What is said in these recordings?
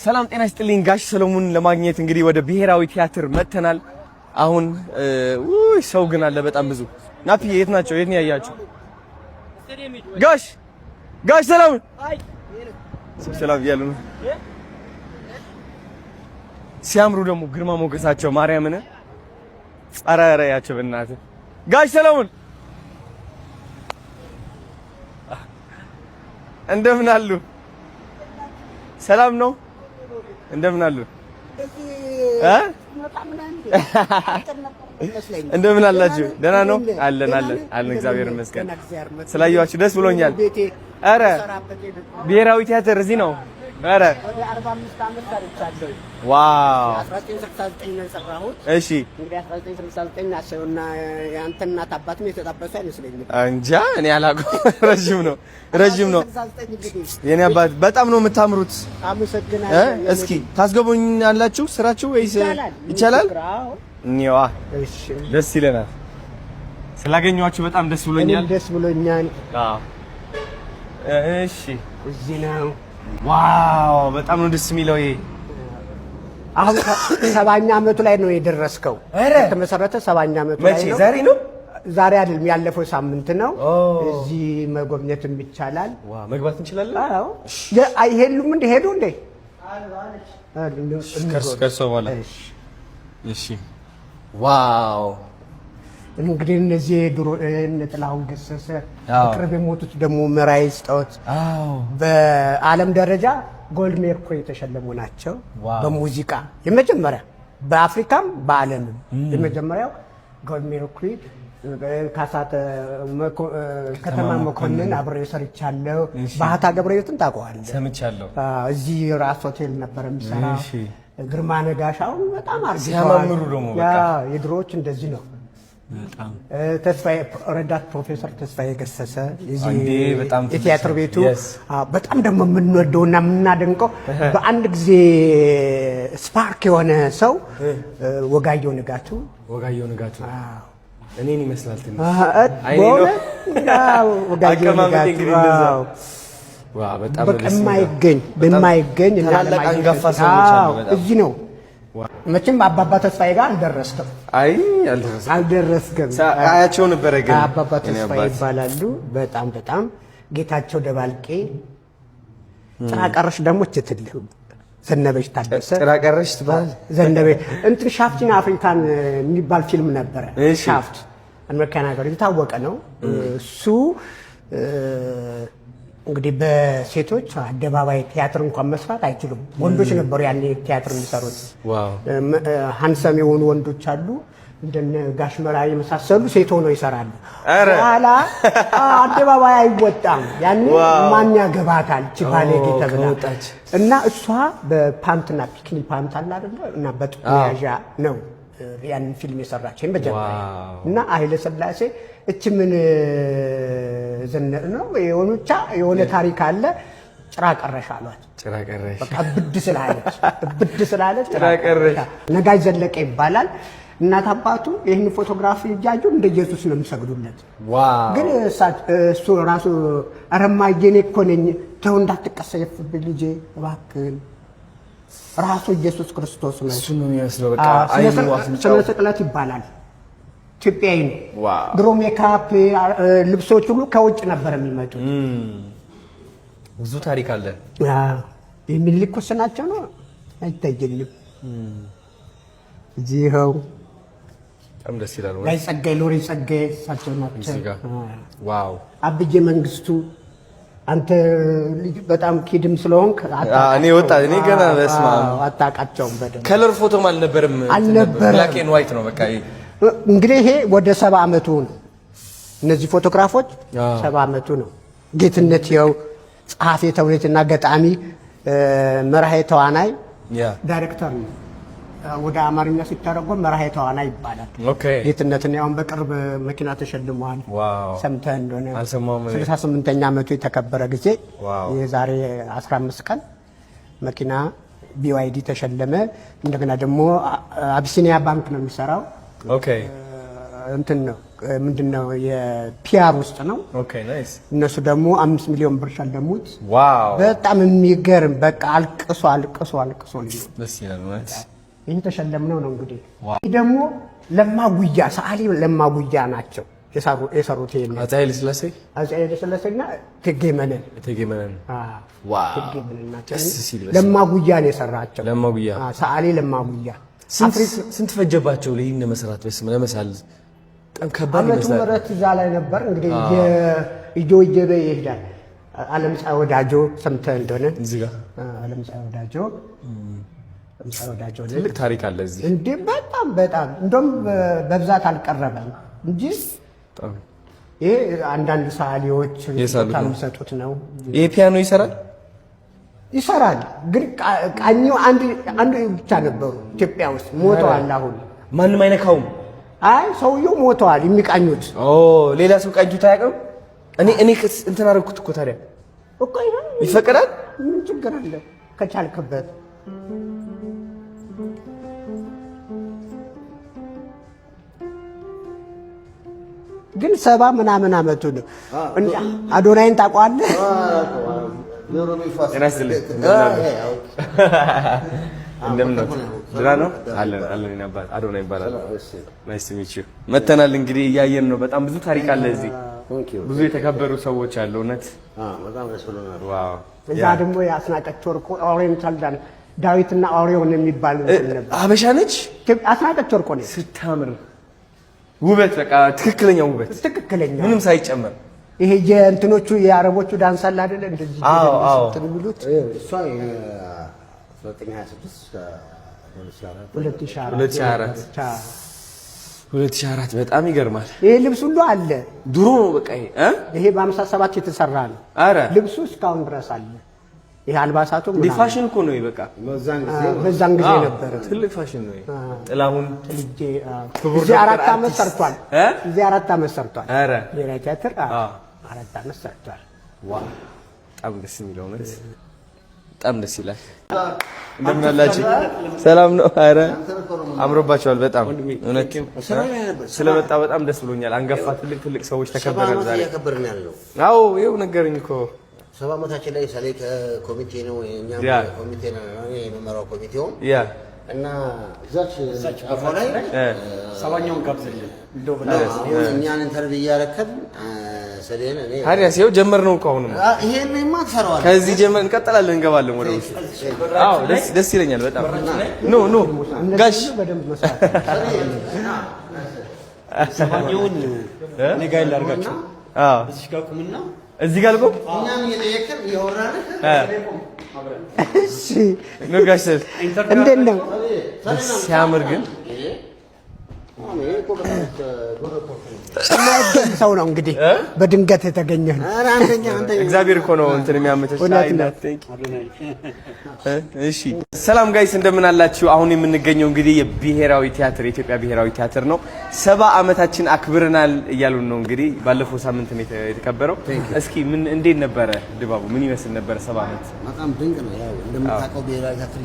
ሰላም ጤና ይስጥልኝ ጋሽ ሰሎሞን ለማግኘት እንግዲህ ወደ ብሔራዊ ቲያትር መተናል። አሁን ሰው ግን አለ በጣም ብዙ። ናፒ የት ናቸው? የት ነው ያያችሁ? ጋሽ ሰሎሞን ሰላም ያሉ ሲያምሩ ደግሞ ግርማ ሞገሳቸው ማርያምን ጸራራ ያቸው በእናትህ ጋሽ ሰሎሞን እንደምን አሉ? ሰላም ነው? እንደምን አሉ? እንደምን አላችሁ? ደህና ነው? አለን እግዚአብሔር ይመስገን። ስላየኋችሁ ደስ ብሎኛል። ኧረ ብሔራዊ ቲያትር እዚህ ነው? ኧረ 45 ዓመት ሰርቻለሁ። ዋው 1969 ነው የሰራሁት። እሺ እንግዲህ 1969 አሰውና ያንተ እናት አባትም የተጣበሱ አይመስለኝም። እንጃ እኔ አላውቅም። ረጅም ነው የኔ አባት። በጣም ነው የምታምሩት። አመሰግናለሁ። እስኪ ታስገቡኛላችሁ ስራችሁ ወይስ ይቻላል? እኔዋ እሺ ደስ ይለናል። ስላገኘኋችሁ በጣም ደስ ብሎኛል። ደስ ብሎኛል። አዎ እሺ እዚህ ነው። ዋው በጣም ነው ደስ የሚለው። ይሄ አሁን 70ኛ ዓመቱ ላይ ነው የደረስከው። ተመሰረተ 70ኛ ዓመቱ ላይ ነው። ዛሬ ነው? ዛሬ አይደለም ያለፈው ሳምንት ነው። እዚህ መጎብኘትም ይቻላል። ዋው መግባት እንችላለን? አዎ አይሄሉም እንደ ሄዱ እንደ ከርሶ በኋላ እሺ ዋው እንግዲህ እነዚህ ድሮ ጥላሁን ገሰሰ በቅርብ የሞቱት ደግሞ መራይ ስጣውት በዓለም ደረጃ ጎልድ ሜርኩሪ የተሸለሙ ናቸው። በሙዚቃ የመጀመሪያ በአፍሪካም በዓለምም የመጀመሪያው ጎልድ ሜርኩሪ። ካሳተ ከተማ መኮንን አብሬ ሰርቻለሁ። ባህታ ገብረሕይወትን ታውቀዋለህ? ሰምቻለሁ። እዚህ ራስ ሆቴል ነበር የሚሰራው። ግርማ ነጋሻው በጣም አርጅቷል። ሲያማምሩ ደግሞ በቃ የድሮዎች እንደዚህ ነው። ተስፋዬ ረዳት ፕሮፌሰር ተስፋዬ ገሰሰ የቲያትር ቤቱ በጣም ደግሞ የምንወደውና የምናደንቀው በአንድ ጊዜ ስፓርክ የሆነ ሰው ወጋየሁ ንጋቱ እኔን ይመስላል ትንሽ ወጋየሁ ንጋቱ በጣም በማይገኝ እና አንጋፋ ሰዎች አሉ። እዚህ ነው መቼም አባባ ተስፋዬ ጋር አልደረስክም። አልደረስክም። አያቸው ነበረ ግን አባባ ተስፋዬ ይባላሉ። በጣም ጌታቸው ደባልቄ ጭራቀረሽ ደግሞ ትትል ዘነበች ታደሰ ጭራቀረሽ ትባል ዘነበች እንትን ሻፍቲን አፍሪካን የሚባል ፊልም ነበረ። ሻፍት አሜሪካን ሀገር የታወቀ ነው እሱ። እንግዲህ በሴቶች አደባባይ ቲያትር እንኳን መስራት አይችሉም። ወንዶች ነበሩ ያኔ ቲያትር የሚሰሩት። ሃንሰም የሆኑ ወንዶች አሉ እንደነ ጋሽ መራ የመሳሰሉ ሴት ሆነው ይሰራሉ። ኋላ አደባባይ አይወጣም። ያኔ ማን ያገባታል ቺባሌጌ ተብላ እና እሷ በፓንትና ፒክኒ ፓንት አለ አይደል እና በጥቁር ያዣ ነው ያን ፊልም የሰራችኝ በጀርባ እና ኃይለ ሥላሴ እቺ ምን ዘነር ነው የሆነ ታሪክ አለ። ጭራቀረሽ አሏት። ጭራቀረሽ በቃ ብድ ስላለች ጭራቀረሽ። ነጋሽ ዘለቀ ይባላል። እናት አባቱ ይህን ፎቶግራፊ እያዩ እንደ ኢየሱስ ነው የሚሰግዱለት። ግን እሱ ራሱ አረማዬ እኔ እኮ ነኝ ተው እንዳትቀሰየፍብኝ ልጄ እባክህን ራሱ ኢየሱስ ክርስቶስ ነው። እሱ ነው የሚመስለው። በቃ ስነ ስቅለት ይባላል። ኢትዮጵያዊ ነው። ድሮ ሜካፕ ልብሶች ሁሉ ከውጭ ነበር የሚመጡት። ብዙ ታሪክ አለ። የሚልኩ ስናቸው ነው አይታየኝም። እዚህ ይኸው በጣም ደስ ይላል። ላይ ጸጋይ ሎሬ ጸጋይ እሳቸው ናቸው። ዋው አብዬ መንግስቱ አንተ በጣም ኪድም ስለሆንክ እኔ ገና በስማ አታውቃቸውም በደምብ። ከለር ፎቶም አልነበረም። ብላክ ኤንድ ዋይት ነው በቃ። እንግዲህ ይሄ ወደ 70 ዓመቱ ነው። እነዚህ ፎቶግራፎች 70 ዓመቱ ነው። ጌትነት ይኸው ጸሐፊ ተውኔትና ገጣሚ መርሃይ ተዋናይ ዳይሬክተር ነው። ወደ አማርኛ ሲተረጎም መርሃይ ተዋናይ ይባላል። ጌትነትን ያውን በቅርብ መኪና ተሸልሟል። ሰምተህ እንደሆነ 68ኛ ዓመቱ የተከበረ ጊዜ የዛሬ 15 ቀን መኪና BYD ተሸለመ። እንደገና ደግሞ አቢሲኒያ ባንክ ነው የሚሰራው። እንትን ነው ምንድነው የፒአር ውስጥ ነው። ኦኬ ናይስ። እነሱ ደግሞ 5 ሚሊዮን ብር ሸለሙት። ዋው በጣም የሚገርም በቃ አልቅሶ ደስ ይላል ማለት ይሄ ተሸለምነው ነው እንግዲህ። ይሄ ደግሞ ለማጉያ ሰዓሊ ለማጉያ ናቸው የሰሩት። ይሄ አፄ ኃይለ ሥላሴና እቴጌ መነን ዋው ለማጉያ ነው የሰራቸው። ለማጉያ ሰዓሊ ለማጉያ ስንት ፈጀባቸው ለይህን መስራት? በስመ ለመሳል በጣም ከባድ ይመስላል። ዓመቱ እዛ ላይ ነበር እንግዲህ እየወጀበ ይሄዳል። ዓለምፀሐይ ወዳጆ ሰምተህ እንደሆነ እዚህ ጋር ዓለምፀሐይ ወዳጆ ትልቅ ታሪክ አለ እዚህ እንዴ! በጣም እንደውም በብዛት አልቀረበም እንጂ ይሄ አንዳንድ ሰዓሊዎች የሚሰጡት ነው። ይሄ ፒያኖ ይሰራል ግን ቃኘው አንድ ብቻ ነበሩ ኢትዮጵያ ውስጥ ሞተዋል። አሁን ማንም አይነካውም። አይ ሰውየው ሞተዋል የሚቃኙት። ሌላ ሰው ቃኝቱት አያውቅም። እኔ እንትን አደረኩት እኮ ታዲያ እኮ ይፈቀዳል። ምን ችግር አለ ከቻልክበት። ግን 70 ምናምን አመቱ ነው። አዶናይን ታውቀዋለህ? እንደምን ነው? ደህና ነው አለን። አዶናይ ይባላል። ናይስ ቱ ሚት ዩ። መተናል እንግዲህ እያየን ነው። በጣም ብዙ ታሪክ አለ እዚህ። ብዙ የተከበሩ ሰዎች አሉ። እውነት በጣም ደስ ብሎናል። ዋው። እዛ ደግሞ የአስናቀች ወርቁ ኦሪየንታል ዳዊትና ኦሪዮን የሚባል ነበር። አበሻ ነች። አስናቀች ወርቁ ነች። ስታምር ውበት፣ በቃ ትክክለኛ ውበት፣ ምንም ሳይጨመር። ይሄ የእንትኖቹ የአረቦቹ ዳንስ አለ አይደል? እንደዚህ እንትን የሚሉት እሷ 2004 በጣም ይገርማል። ይሄ ልብስ ሁሉ አለ። ድሮ ነው በቃ ይሄ በ57 የተሰራ ነው። አረ ልብሱ እስካሁን ድረስ አለ። ይሄ አልባሳቱ ፋሽን እኮ ነው። በቃ በዛን ጊዜ ነበር። ትልቅ ፋሽን ነው። ጥላሁን እዚህ 4 ዓመት ሰርቷል። እዚህ 4 ዓመት ሰርቷል። አረ ብሔራዊ ቲያትር 4 ዓመት ሰርቷል። ዋው በጣም ደስ የሚለው ነው። በጣም ደስ ይላል። እንደምን አላችሁ? ሰላም ነው? አረ አምሮባችኋል በጣም እውነት። ስለመጣ በጣም ደስ ብሎኛል። አንገፋ ትልቅ ሰዎች ተከበረን ዛሬ። አዎ ይኸው ነገርኝ እኮ 70 ዓመታችን ላይ ሰሌክ ኮሚቴ ነው የኛም ኮሚቴ ነው የመመራው ኮሚቴው እና እዛች አፎላይ ሰባኛውን ጋብዘልን እንደው እኛን ኢንተርቪው እያረከብ ሰሌን እኔ ታዲያስ ይኸው ጀመርነው እኮ አሁንም ይሄንማ ትሰራዋለህ። ከዚህ ጀመር እንቀጥላለን፣ እንገባለን ወደ ውስጥ። አዎ ደስ ይለኛል በጣም። ኖ ጋሽ ሰባኛውን እኔ ጋር ላድርጋችሁ። አዎ እዚህ ጋር ቁምና እዚህ ጋር ልቆም። እኛም እየጠየቅን እያወራን እሺ ነው ጋሽ እንዴት ነው? ሲያምር ግን ሰው ነው እንግዲህ በድንገት የተገኘ ነው። እግዚአብሔር እኮ ነው እንትን የሚያመቻች። እሺ ሰላም ጋይስ እንደምን አላችሁ? አሁን የምንገኘው እንግዲህ የብሔራዊ ቲያትር የኢትዮጵያ ብሔራዊ ቲያትር ነው። 70 ዓመታችን አክብረናል እያሉን ነው እንግዲህ። ባለፈው ሳምንት ነው የተከበረው። እስኪ ምን እንዴት ነበረ ድባቡ? ምን ይመስል ነበረ 70 ዓመት? በጣም ድንቅ ነው። ያው እንደምታውቀው ብሔራዊ ቲያትር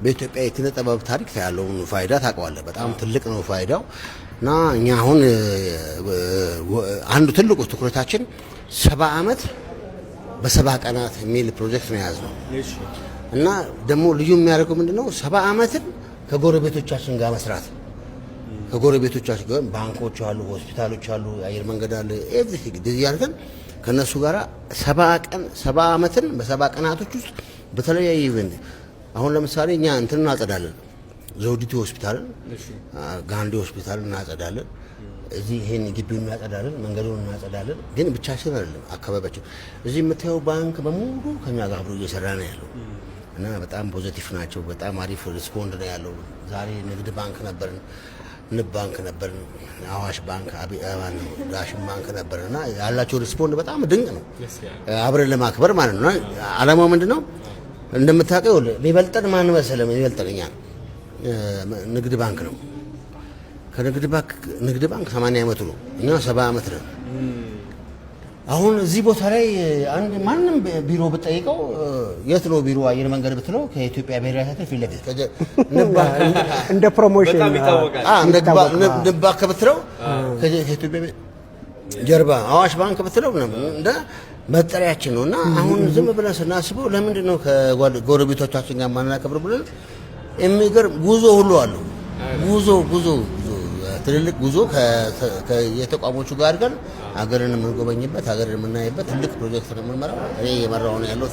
በኢትዮጵያ የኪነ ጥበብ ታሪክ ያለውን ፋይዳ ታውቀዋለህ። በጣም ትልቅ ነው ፋይዳው እና እኛ አሁን አንዱ ትልቁ ትኩረታችን 70 ዓመት በ70 ቀናት የሚል ፕሮጀክት ነው የያዝነው እና ደግሞ ልዩ የሚያደርገው ምንድነው 70 ዓመትን ከጎረቤቶቻችን ጋር መስራት። ከጎረቤቶቻችን ጋር ባንኮች አሉ፣ ሆስፒታሎች አሉ፣ አየር መንገድ አለ፣ ኤቭሪቲንግ እንደዚህ ያልከን ከነሱ ጋር 70 ዓመትን በ70 ቀናቶች ውስጥ በተለያየ ኢቨንት አሁን ለምሳሌ እኛ እንትን እናጸዳለን፣ ዘውዲቱ ሆስፒታልን፣ ጋንዲ ሆስፒታልን እናጸዳለን። እዚህ ይሄን ግቢውን እናጸዳለን፣ መንገዱን እናጸዳለን። ግን ብቻችን አይደለም አካባቢያችን። እዚህ የምታየው ባንክ በሙሉ ከኛ ጋር አብሮ እየሰራ ነው ያለው እና በጣም ፖዚቲቭ ናቸው። በጣም አሪፍ ሪስፖንድ ነው ያለው። ዛሬ ንግድ ባንክ ነበርን፣ ንብ ባንክ ነበርን፣ አዋሽ ባንክ፣ ዳሽን ባንክ ነበርን እና ያላቸው ሪስፖንድ በጣም ድንቅ ነው። አብረን ለማክበር ማለት ነው። ዓላማው ምንድነው? እንደምታውቀው ሊበልጠን ማን መሰለም? ሊበልጠኛ ንግድ ባንክ ነው። ንግድ ባንክ 80 ዓመቱ ነው፣ እኛ 70 ዓመት ነን። አሁን እዚህ ቦታ ላይ አንድ ማንም ቢሮ ብጠይቀው የት ነው ቢሮ አየር መንገድ ብትለው ከኢትዮጵያ ብሔራዊ ቲያትር ፊት ለፊት እንደ ፕሮሞሽን በጣም ይታወቃል። ንባ ከብትለው ከኢትዮጵያ ጀርባ አዋሽ ባንክ ብትለው እንደ መጠሪያችን ነውና አሁን ዝም ብለን ስናስበው ለምንድን ነው ከጎረቤቶቻችን ጋር ማናከብር ብለን የሚገርም ጉዞ ሁሉ አለው። ጉዞ ትልልቅ ጉዞ የተቋሞቹ ጋር አድርገን ሀገርን የምንጎበኝበት ሀገርን የምናይበት ትልቅ ፕሮጀክት ነው የምንመራው። እኔ የመራው ነው ያለው።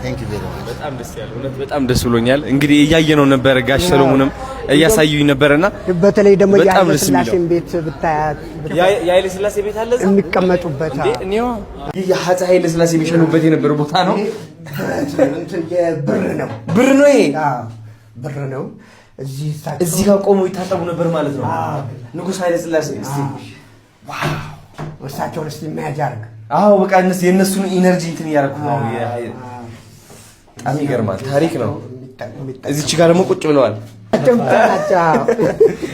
ቴንክ ዩ ቬሪ ማች። በጣም ደስ ያለው እውነት በጣም ደስ ብሎኛል። እንግዲህ እያየነው ነበር፣ ጋሽ ሰሎሞንም እያሳዩኝ ነበርና በተለይ ደግሞ የኃይለ ሥላሴን ቤት ብታያት የኃይለ ሥላሴ ቤት አለ እዛ የሚቀመጡበት እኔው ይህ ኃይለ ሥላሴ የሚሸኑበት የነበረ ቦታ ነው። ብር ነው ይሄ ብር ነው። እዚህ ጋር ቆሞ ይታጠቡ ነበር ማለት ነው ንጉሥ ኃይለ ሥላሴ። እስቲ ዋው እሳቸውን እስቲ ኢማጅን አድርግ። አዎ በቃ የእነሱን ኢነርጂ እንትን እያደረኩ ነው። በጣም ይገርማል። ታሪክ ነው። እዚች ጋር ደግሞ ቁጭ ብለዋል።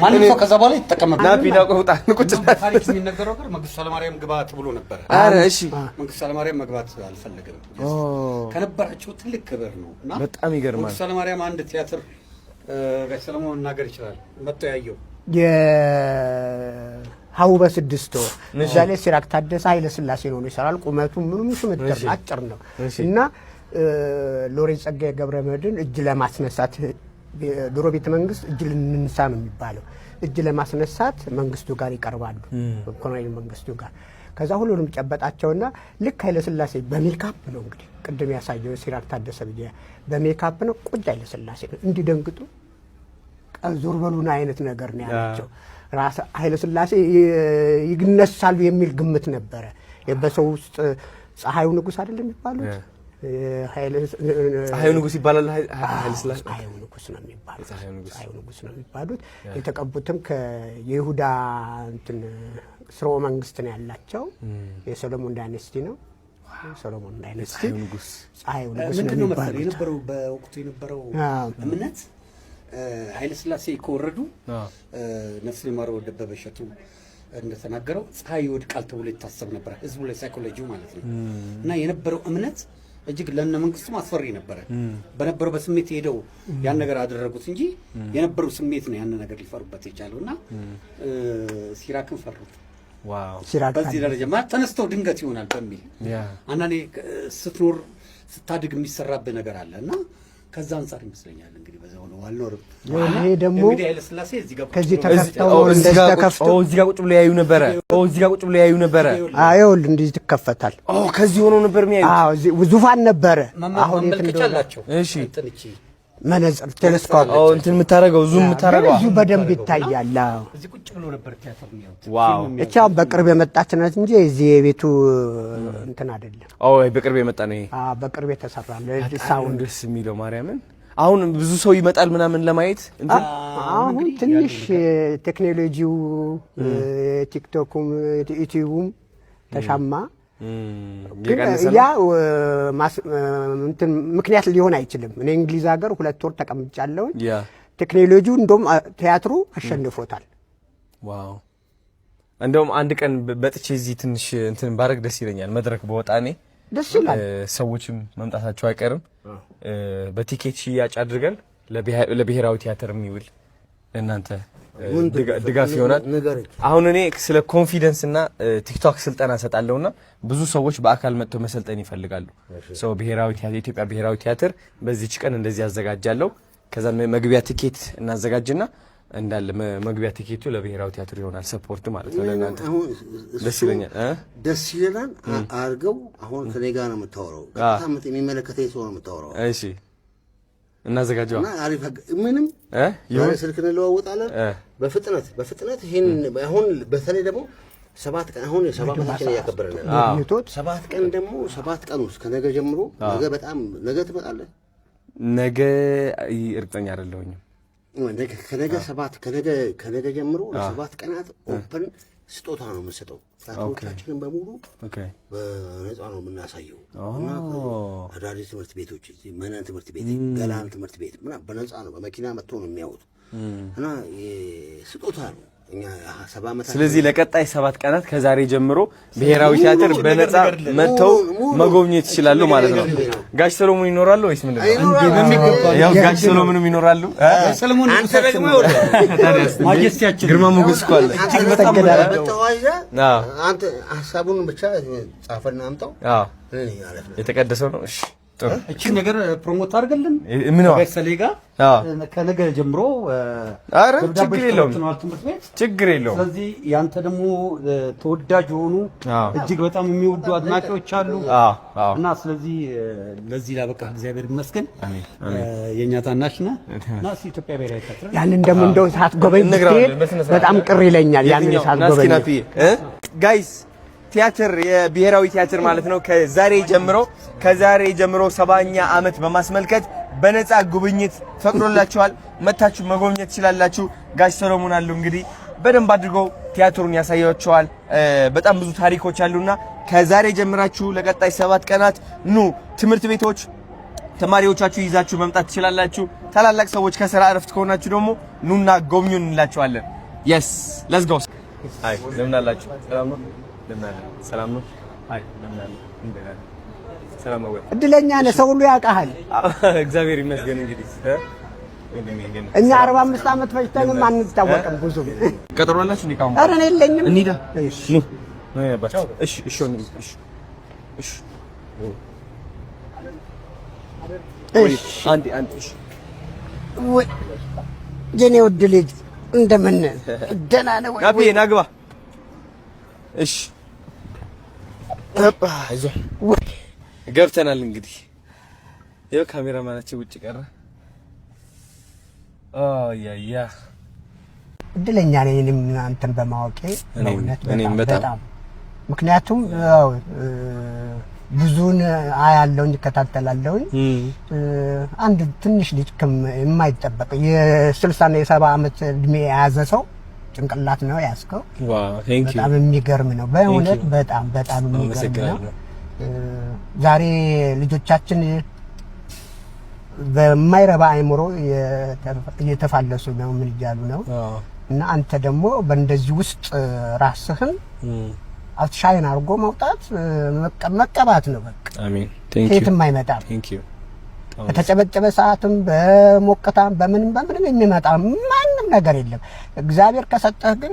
ማንም ሰው ከዛ በኋላ ይተቀመጣል። ናቢና ቆጣ ቁጭ ታሪክ የሚነገረው ነገር መንግስቱ ኃይለማርያም ግባ ተብሎ ነበር። አረ እሺ መንግስቱ ኃይለማርያም መግባት አልፈለገም። ከነበራቸው ትልቅ ክብር ነው እና በጣም ይገርማል። መንግስቱ ኃይለማርያም አንድ ቲያትር ጋሽ ሰለሞን መናገር ይችላል መጥቶ ያየው ሀው በስድስት ወር እዛ ላይ ሲራክ ታደሰ ኃይለ ሥላሴ ነው ይሰራል። ቁመቱ ምንም ስምጥር አጭር ነው እና ሎሬት ጸጋዬ ገብረመድህን እጅ ለማስነሳት ድሮ ቤተ መንግስት እጅ ልንነሳ ነው የሚባለው። እጅ ለማስነሳት መንግስቱ ጋር ይቀርባሉ፣ ኮሎኔል መንግስቱ ጋር። ከዛ ሁሉንም ጨበጣቸውና ልክ ኃይለ ሥላሴ በሜካፕ ነው እንግዲህ ቅድም ያሳየው ሲራክ ታደሰ ብዬ በሜካፕ ነው ቁጭ ኃይለ ሥላሴ እንዲደንግጡ ዞር በሉና አይነት ነገር ነው ያላቸው። ራስ ኃይለ ሥላሴ ይነሳሉ የሚል ግምት ነበረ በሰው ውስጥ። ፀሐዩ ንጉስ አይደለም የሚባሉት ፀሐዩ ንጉስ ይባላል። ኃይለ ሥላሴ ፀሐዩ ንጉስ ነው የሚባሉት። ፀሐዩ ንጉስ ነው የሚባሉት። የተቀቡትም ከይሁዳ እንትን ስርወ መንግስት ነው ያላቸው። የሰሎሞን ዳይናስቲ ነው። ሰሎሞን ዳይናስቲ ፀሐዩ ንጉስ ነው የሚባሉት። የነበረው በወቅቱ የነበረው እምነት ኃይለ ሥላሴ ከወረዱ ነፍስ ሊማረው ደበበ እሸቱ እንደተናገረው ፀሐይ ይወድቃል ተብሎ ይታሰብ ነበር። ህዝቡ ላይ ሳይኮሎጂው ማለት ነው። እና የነበረው እምነት እጅግ ለነ መንግስቱም አስፈሪ ነበረ። በነበረው በስሜት ሄደው ያን ነገር አደረጉት እንጂ የነበረው ስሜት ነው ያን ነገር ሊፈሩበት የቻለውና ሲራክን ፈሩት። ዋው ሲራክ በዚህ ደረጃ ማለት ተነስተው ድንገት ይሆናል በሚል አንዳንዴ ስትኖር ስታድግ የሚሰራብህ ነገር አለ እና ከዛ አንፃር ይመስለኛል እንግዲህ በዛው ነው አልኖርም። ይሄ ደግሞ እንግዲህ ኃይለ ሥላሴ እዚህ ጋር ከዚህ ተከፍተው እንደዚህ ተከፍተው እዚህ ጋር ቁጭ ብለው ያዩ ነበረ። እዚህ ጋር ቁጭ ብለው ያዩ ነበረ። አይውል እንደዚህ ተከፈታል። ከዚህ ሆኖ ነበር የሚያዩት። እዚህ ዙፋን ነበረ። አሁን የት እንደላቸው እሺ መነጽር ቴሌስኮፕ እንትን የምታረገው ዙም የምታረገው እዚሁ በደንብ ይታያል። እዚህ ቁጭ ብሎ ነበር ቲያትር የሚያዩት። ዋው እቻ በቅርብ የመጣች ናት እንጂ እዚህ የቤቱ እንትን አይደለም። በቅርብ የመጣ ነው ይሄ። በቅርብ የተሰራ ነው። ሳውንድ ደስ የሚለው ማርያምን። አሁን ብዙ ሰው ይመጣል ምናምን ለማየት። አሁን ትንሽ ቴክኖሎጂው ቲክቶኩም ዩቲዩብም ተሻማ። ያ ምክንያት ሊሆን አይችልም። እኔ እንግሊዝ ሀገር 2 ወር ተቀምጫለሁ። ቴክኖሎጂው እንደውም ቲያትሩ አሸንፎታል። ዋው እንደውም አንድ ቀን በጥቼ እዚህ ትንሽ እንትን ባረግ ደስ ይለኛል። መድረክ በወጣኔ ደስ ይላል። ሰዎችም መምጣታቸው አይቀርም። በቲኬት ሽያጭ አድርገን ለብሔራዊ ቲያትር የሚውል እናንተ ድጋፍ ይሆናል። አሁን እኔ ስለ ኮንፊደንስ እና ቲክቶክ ስልጠና ሰጣለሁና ብዙ ሰዎች በአካል መጥተው መሰልጠን ይፈልጋሉ። ሰው የኢትዮጵያ ብሔራዊ ቲያትር በዚህች ቀን እንደዚህ ያዘጋጃለሁ። ከዛ መግቢያ ቲኬት እናዘጋጅና እንዳለ መግቢያ ቲኬቱ ለብሔራዊ ቲያትር ይሆናል። ሰፖርት ማለት ነው ለእናንተ። ደስ ይለኛል። ደስ ይላል አርገው። አሁን ከኔ ጋር ነው የምታወራው። ከታምት የሚመለከተኝ ሰው ነው የምታወራው። እሺ እናዘጋጀው እና አሪፍ ምንም የሆነ ስልክ እንለዋወጣለን በፍጥነት ይሄን አሁን በተለይ ደግሞ 7 ቀን አሁን 7 ቀናችን እያከበረን ነው። 7 ቀን ደግሞ 7 ቀን ውስጥ ከነገ ጀምሮ ነገ ትመጣለህ። ነገ እርግጠኛ አይደለሁኝም። ከነገ ጀምሮ ለ7 ቀናት ኦፕን ስጦታ ነው የምንሰጠው። ቲያትሮቻችንን በሙሉ በነፃ ነው የምናሳየው። አዳሪ ትምህርት ቤቶች መነን ትምህርት ቤት፣ ገላን ትምህርት ቤት በነፃ ነው። በመኪና መጥቶ ነው የሚያዩት እና ስጦታ ነው። እኛ 7 ዓመት ስለዚህ ለቀጣይ 7 ቀናት ከዛሬ ጀምሮ ብሔራዊ ቲያትር በነፃ መጥተው መጎብኘት ይችላሉ ማለት ነው። ጋሽ ሰሎሞን ይኖራሉ ወይስ ምንድን ነው? ያው ጋሽ ሰሎሞንም ይኖራሉ። ሰሎሞን አንተ ደግሞ ማጀስቲያችን ግርማ ሞገስ እኮ አለ። እጅግ በጣም አንተ ሐሳቡን ብቻ ጻፈና አምጣው። አዎ የተቀደሰው ነው። እሺ እቺ ነገር ፕሮሞት አድርገልን ምን ነው በሰሌጋ ከነገ ጀምሮ አረ ችግር የለውም ችግር የለውም። ስለዚህ ያንተ ደግሞ ተወዳጅ ሆኑ እጅግ በጣም የሚወዱ አድናቂዎች አሉ እና ስለዚህ ለዚህ ላበቃ እግዚአብሔር ይመስገን። የኛ ታናሽ ነህ እና ኢትዮጵያ ብሔራዊ ቲያትር ያንን ደግሞ እንደው ሳትጎበኝ በጣም ቅር ይለኛል። ያንን ሳትጎበኝ ጋይስ ቲያትር የብሔራዊ ቲያትር ማለት ነው ከዛሬ ጀምሮ 70ኛ ዓመት በማስመልከት በነፃ ጉብኝት ፈቅዶላችኋል። መታችሁ መጎብኘት ትችላላችሁ። ጋሽ ሰሎሞን አሉ እንግዲህ በደንብ አድርገው ቲያትሩን ያሳያችኋል። በጣም ብዙ ታሪኮች አሉና ከዛሬ ጀምራችሁ ለቀጣይ 7 ቀናት ኑ። ትምህርት ቤቶች ተማሪዎቻችሁ ይዛችሁ መምጣት ትችላላችሁ። ታላላቅ ሰዎች ከሥራ እረፍት ከሆናችሁ ደግሞ ኑና ጎብኙን እንላችኋለን። yes let's go። አይ ለምን አላችሁ? ሰላም ነው። አይ ሰላም ነው። እድለኛ ነህ። ሰው ሁሉ ያውቃል። እግዚአብሔር ይመስገን። እንግዲህ እኛ 45 ዓመት ፈጅተንም አንታወቅም። ብዙ ቀጠሮ አላችሁ? ሊቃው ኧረ እኔ የለኝም። እንሂዳ። እሺ ነው ያባችሁ። እሺ እሺ እሺ እሺ አንዴ እሺ ወይ የኔ ውድ ልጅ እንደምን ደህና ነው ወይ? ናፒ ናግባ። እሺ አይዞህ ገብተናል። እንግዲህ ይኸው ካሜራማናችን ውጭ ቀረ። ያ እድለኛ ነኝ እኔም አንተን በማወቄ እኔም በጣም ምክንያቱም ብዙን አያለሁኝ እከታተላለሁኝ። አንድ ትንሽ ልጅ የማይጠበቅ የ60 እና የ70 ዓመት እድሜ የያዘ ሰው ጭንቅላት ነው ያስከው። ዋው ቴንክ ዩ። በጣም የሚገርም ነው በእውነት በጣም የሚገርም ነው። ዛሬ ልጆቻችን በማይረባ አይምሮ እየተፋለሱ ነው። ምን እያሉ ነው? እና አንተ ደግሞ በእንደዚህ ውስጥ ራስህን አውትሻይን አድርጎ መውጣት መቀባት ነው። በቃ አሜን ቴንክ ዩ። ከየትም አይመጣም። ቴንክ ዩ። በተጨበጨበ ሰዓትም በሞቅታም በምንም የሚመጣ ማንም ነገር የለም። እግዚአብሔር ከሰጠህ ግን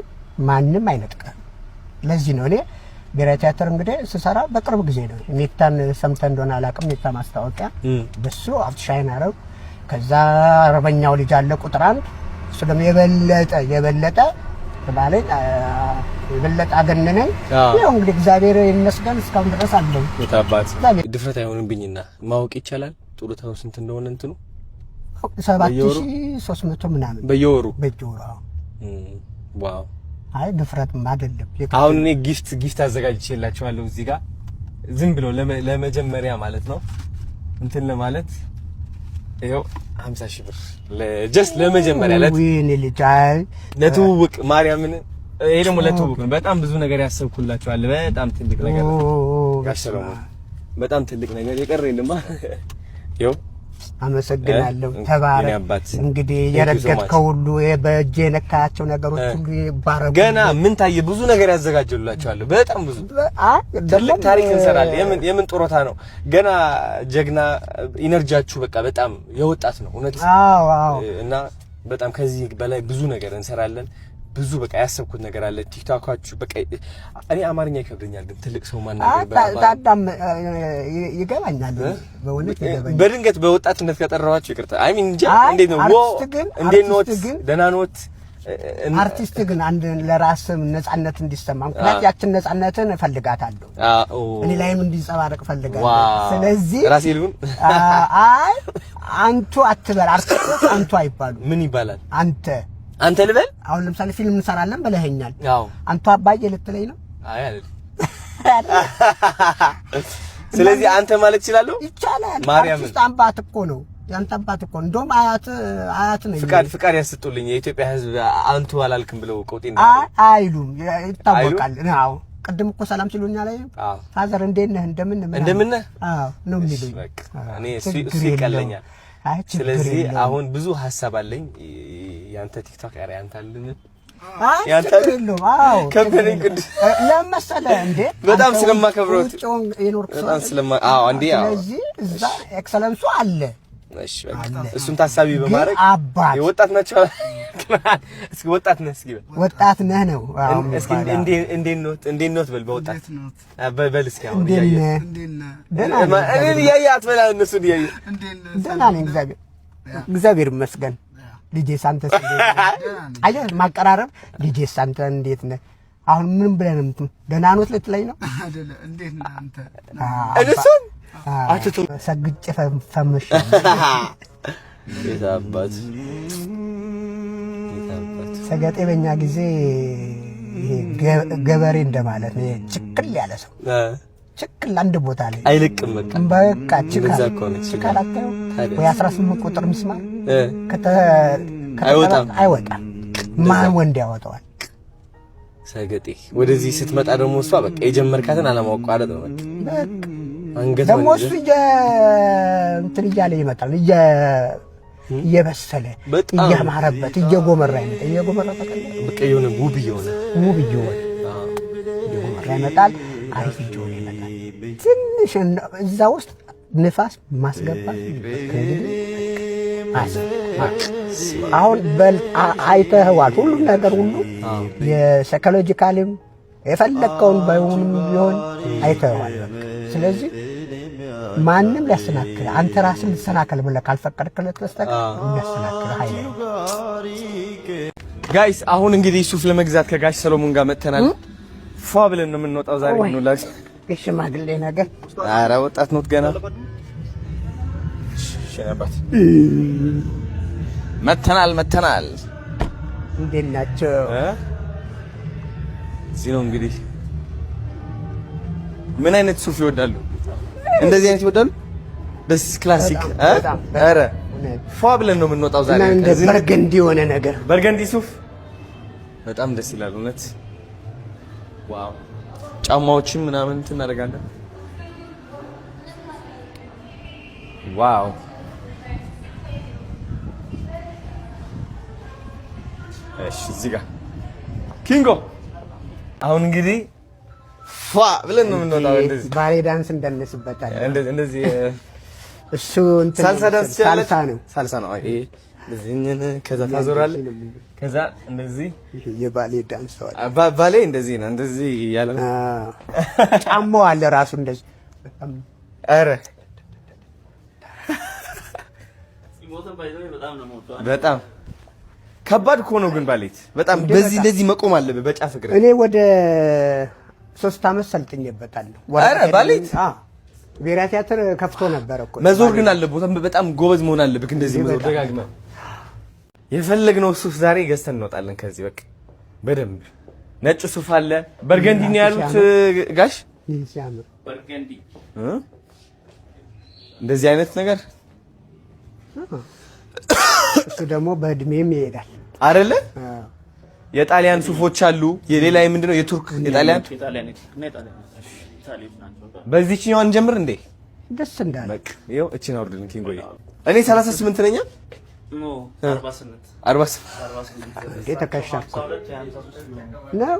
ማንም አይነጥቀህ። ለዚህ ነው እኔ ብሔራዊ ቲያትር እንግዲህ ስሰራ በቅርብ ጊዜ ነው። ሜታን ሰምተህ እንደሆነ አላውቅም። ሜታ ማስታወቂያ በሱ አውትሻይን አረው። ከዛ አርበኛው ልጅ አለ ቁጥር 1 እሱ ደግሞ የበለጠ ባለኝ የበለጠ አገነነኝ። ይኸው እንግዲህ እግዚአብሔር ይመስገን እስካሁን ድረስ አለኝ። የታባት ድፍረት አይሆንብኝና ማወቅ ይቻላል ጡረታው ስንት እንደሆነ እንትኑ 7300 ምናምን በየወሩ ዋው። አይ ድፍረትም አይደለም። አሁን እኔ ጊፍት አዘጋጅቼላችኋለሁ እዚህ ጋር ዝም ብሎ ለመጀመሪያ ማለት ነው እንትን ለማለት ይኸው 50,000 ብር ለጀስት ለመጀመሪያ ለትውውቅ ማርያምን። ይሄ ደግሞ ለትውውቅ ነው። በጣም ብዙ ነገር ያሰብኩላችኋል። በጣም ትልቅ ነገር ነው ጋሽ ሰሎሞን፣ በጣም ትልቅ ነገር የቀረ የለማ። ይኸው አመሰግናለሁ። ተባረክ። እንግዲህ የረገጥከው ሁሉ በእጄ የነካቸው ነገሮች ሁሉ ይባረኩ። ገና ምን ታየ? ብዙ ነገር ያዘጋጀላችኋለሁ። በጣም ብዙ ትልቅ ታሪክ እንሰራለን። የምን ጡረታ ነው? ገና ጀግና ኢነርጂያችሁ በቃ በጣም የወጣት ነው እውነት። አዎ እና በጣም ከዚህ በላይ ብዙ ነገር እንሰራለን። ብዙ በቃ ያሰብኩት ነገር አለ። ቲክቶካችሁ በቃ እኔ አማርኛ ይከብደኛል፣ ግን ትልቅ ሰው ማናገር ታዳም ይገባኛል። በእውነት ይገባኛል። በድንገት በወጣትነት ከጠራኋችሁ ይቅርታ። አይ ሚን እንጃ። እንዴት ነው እንዴት ነው ደህና ኖት? አርቲስት ግን አንድ ለራስም ነፃነት እንዲሰማ ምክንያት ያችን ነፃነትን እፈልጋታለሁ። እኔ ላይም እንዲንጸባረቅ እፈልጋለሁ። ስለዚህ ራሴ ልሁን። አይ አንቱ አትበል። አርቲስት አንቱ አይባሉ። ምን ይባላል? አንተ ልበል። አሁን ለምሳሌ ፊልም እንሰራለን ብለኸኛል። አንተ አባዬ ልትለኝ ነው? አይ አይደል። ስለዚህ አንተ ማለት ይችላል። ይቻላል። ማርያም አባት እኮ ነው። ያንተ አባት እኮ እንደውም አያት ነው። ፍቃድ ያስጡልኝ። የኢትዮጵያ ሕዝብ አንቱ አላልክም ብለው ቆጤ አይሉም። ይታወቃል። አዎ ቅድም እኮ ሰላም ሲሉኛል። ፋዘር እንዴት ነህ? እንደምን ነህ? አዎ ነው የሚሉኝ። እኔ እሱ ይቀለኛል። ስለዚህ አሁን ብዙ ሐሳብ አለኝ። ያንተ ቲክቶክ አረ ያንተ አለኝ ያንተ አይደለም። አዎ ከበደኝ ቅዱስ ለምሳሌ እንዴ በጣም ስለማከብረው በጣም አዎ እንዴ አዎ ስለዚህ እዛ ኤክሰለንሱ አለ። እሺ በቃ እሱን ታሳቢ በማድረግ የወጣት ናቸው። እስኪ ወጣት ነህ እስኪ ወጣት ነህ ነው። አዎ እስኪ እንዴት ነው በል በወጣት በል እስኪ አሁን እኔ ያያት በላ እነሱ ያያ ደህና ነኝ እግዚአብሔር ይመስገን። ልጄ ሳንተስ አየህ ማቀራረብ ልጄ ሳንተ እንዴት ነህ? አሁን ምን ብለህ ነው የምትለው? ደህና ኖት ልትለኝ ነው አይደለ? እንዴት ነህ አንተ? እነሱን አትቶ ሰግጬ ፈመሽ የታባት ሰገጤ በእኛ ጊዜ ይሄ ገበሬ እንደማለት ነው። ችክል ያለ ሰው ችክል አንድ ቦታ ላይ አይልቅም። በቃ ችክል አታየው ወይ 18 ቁጥር ምስማር አይወጣም። ማን ወንድ ያወጣዋል? ሰገጤ ወደዚህ ስትመጣ ደግሞ እሷ በቃ የጀመርካትን አለማቋረጥ ነው። በቃ አንገት ደግሞ እሱ እንትን እያለ ይመጣል እየበሰለ እያማረበት እየጎመራ ይመጣል። እየጎመራ በቃ የሆነ ውብ እየሆነ ይመጣል። አሪፍ እየሆነ ይመጣል። ትንሽ እዛ ውስጥ ንፋስ ማስገባት አሁን አይተኸዋል። ሁሉም ነገር ሁሉ የሳይኮሎጂካልም የፈለግከውን ባይሆንም ቢሆን አይተኸዋል። ስለዚህ ማንም ሊያሰናክል አንተ ራስን ልትሰናከል ብለህ ካልፈቀድክለት በስተቀር የሚያሰናክል ኃይል ነው። ጋይስ አሁን እንግዲህ ሱፍ ለመግዛት ከጋሽ ሰሎሞን ጋር መጥተናል። ፏ ብለን ነው የምንወጣው ዛሬ ነው ላሽ ሽማግሌ ነገር። ኧረ ወጣት ነው ገና። ሸናባት መተናል። እንዴት ናቸው? እዚህ ነው እንግዲህ። ምን አይነት ሱፍ ይወዳሉ? እንደዚህ አይነት ይወዳሉ? ደስ ክላሲክ። ኧረ ፏ ብለን ነው የምንወጣው ዛሬ። እንደዚህ በርገንዲ የሆነ ነገር በርገንዲ ሱፍ በጣም ደስ ይላል እውነት። ዋው ጫማዎችን ምናምን እንትን እናደርጋለን። ዋው እሺ እዚህ ጋር ኪንጎ አሁን እንግዲህ ፏ ብለን ነው የምንወጣው። እንደዚህ ባሌ ዳንስ እንደነስበታለን። እንደዚህ እሱ እንትን ሳልሳ ነው። ይሄ እንደዚህ ከዛ ታዞራለህ። ከዛ እንደዚህ የባሌ ዳንስ ባሌ እንደዚህ ነው። እንደዚህ ያለ ጫማው አለ ራሱ እንደዚህ። ኧረ በጣም ከባድ እኮ ነው ግን ባሌት በጣም በዚህ እንደዚህ መቆም አለበት በጫፍ እግር። እኔ ወደ 3 ዓመት ሰልጥኜበታለሁ። ኧረ ባሌት ብሔራዊ ቲያትር ከፍቶ ነበር እኮ። መዞር ግን አለበት በጣም ጎበዝ መሆን አለበት። እንደዚህ መዞር ደጋግመህ የፈለግነው ሱፍ ዛሬ ገዝተን እንወጣለን ከዚህ በቃ በደንብ። ነጭ ሱፍ አለ በርገንዲ ነው ያሉት ጋሽ። ሲያምር በርገንዲ እንደዚህ አይነት ነገር እሱ ደግሞ በእድሜም ይሄዳል አይደለ? የጣሊያን ሱፎች አሉ። የሌላ ምንድነው የቱርክ የጣሊያን በዚህኛው እንጀምር እንዴ? ደስ እንዳለ በቃ ይኸው እቺን አውርድልን ኪንጎዬ። እኔ 38 ነኝ። ኖ 48 እንዴ ተከሻ ነው